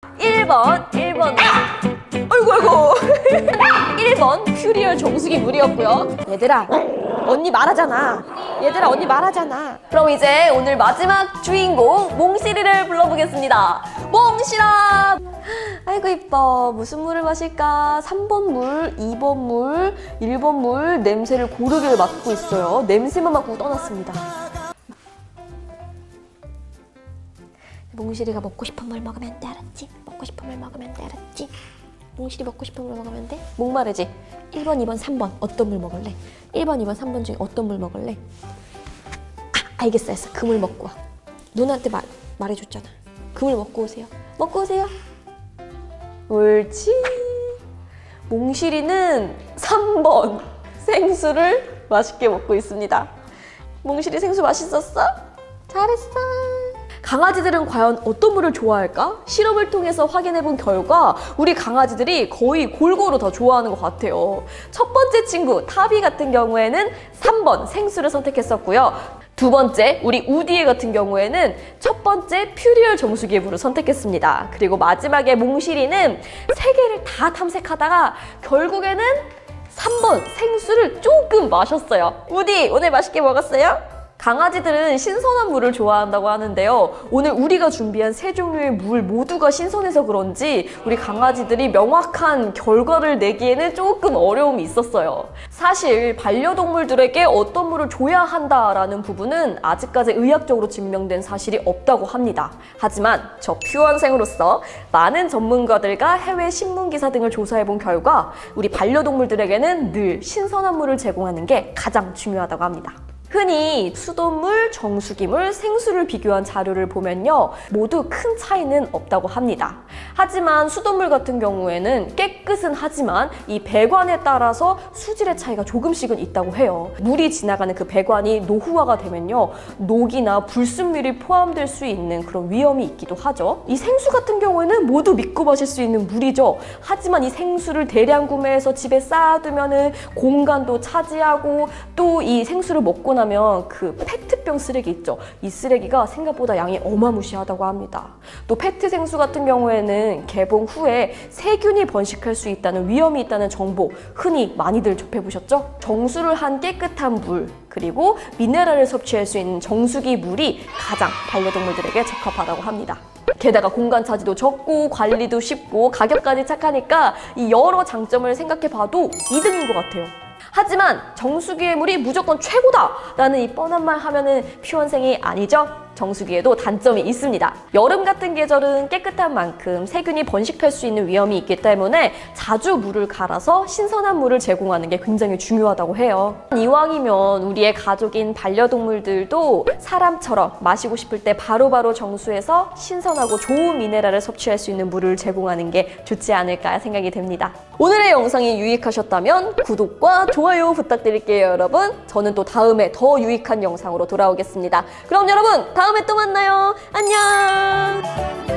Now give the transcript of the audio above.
1번 아이고 1번 퓨리얼 정수기 물이었고요. 얘들아 언니 말하잖아. 그럼 이제 오늘 마지막 주인공 몽실이를 불러보겠습니다. 몽실아. 아이고 이뻐. 무슨 물을 마실까? 3번 물, 2번 물, 1번 물. 냄새를 고르게 맡고 있어요. 냄새만 맡고 떠났습니다. 몽실이가 먹고 싶은 물 먹으면 돼, 알았지? 먹고 싶은 물 먹으면 돼, 알았지? 몽실이 먹고 싶은 물 먹으면 돼? 목마르지? 1번, 2번, 3번 어떤 물 먹을래? 1번, 2번, 3번 중에 어떤 물 먹을래? 아, 알겠어. 그 물 먹고 와. 누나한테 말해줬잖아. 그 물 먹고 오세요. 먹고 오세요. 옳지. 몽실이는 3번 생수를 맛있게 먹고 있습니다. 몽실이 생수 맛있었어? 잘했어. 강아지들은 과연 어떤 물을 좋아할까? 실험을 통해서 확인해본 결과 우리 강아지들이 거의 골고루 다 좋아하는 것 같아요. 첫 번째 친구 타비 같은 경우에는 3번 생수를 선택했었고요. 두 번째 우리 우디에 같은 경우에는 첫 번째 퓨리얼 정수기의 물을 선택했습니다. 그리고 마지막에 몽실이는 세 개를 다 탐색하다가 결국에는 3번 생수를 조금 마셨어요. 우디 오늘 맛있게 먹었어요? 강아지들은 신선한 물을 좋아한다고 하는데요. 오늘 우리가 준비한 세 종류의 물 모두가 신선해서 그런지 우리 강아지들이 명확한 결과를 내기에는 조금 어려움이 있었어요. 사실 반려동물들에게 어떤 물을 줘야 한다라는 부분은 아직까지 의학적으로 증명된 사실이 없다고 합니다. 하지만 저 퓨어생으로서 많은 전문가들과 해외 신문기사 등을 조사해본 결과 우리 반려동물들에게는 늘 신선한 물을 제공하는 게 가장 중요하다고 합니다. 흔히 수돗물, 정수기물, 생수를 비교한 자료를 보면요. 모두 큰 차이는 없다고 합니다. 하지만 수돗물 같은 경우에는 깨끗은 하지만 이 배관에 따라서 수질의 차이가 조금씩은 있다고 해요. 물이 지나가는 그 배관이 노후화가 되면요. 녹이나 불순물이 포함될 수 있는 그런 위험이 있기도 하죠. 이 생수 같은 경우에는 모두 믿고 마실 수 있는 물이죠. 하지만 이 생수를 대량 구매해서 집에 쌓아두면은 공간도 차지하고 또 이 생수를 먹고 나면 그 페트병 쓰레기 있죠. 이 쓰레기가 생각보다 양이 어마무시하다고 합니다. 또 페트 생수 같은 경우에는 개봉 후에 세균이 번식할 수 있다는 위험이 있다는 정보 흔히 많이들 접해보셨죠? 정수를 한 깨끗한 물 그리고 미네랄을 섭취할 수 있는 정수기 물이 가장 반려동물들에게 적합하다고 합니다. 게다가 공간 차지도 적고 관리도 쉽고 가격까지 착하니까 이 여러 장점을 생각해봐도 2등인 것 같아요. 하지만 정수기의 물이 무조건 최고다라는 이 뻔한 말 하면은 퓨어생이 아니죠? 정수기에도 단점이 있습니다. 여름 같은 계절은 깨끗한 만큼 세균이 번식할 수 있는 위험이 있기 때문에 자주 물을 갈아서 신선한 물을 제공하는 게 굉장히 중요하다고 해요. 이왕이면 우리의 가족인 반려동물들도 사람처럼 마시고 싶을 때 바로바로 정수해서 신선하고 좋은 미네랄을 섭취할 수 있는 물을 제공하는 게 좋지 않을까 생각이 됩니다. 오늘의 영상이 유익하셨다면 구독과 좋아요 부탁드릴게요, 여러분. 저는 또 다음에 더 유익한 영상으로 돌아오겠습니다. 그럼 여러분 다음에 또 만나요. 안녕.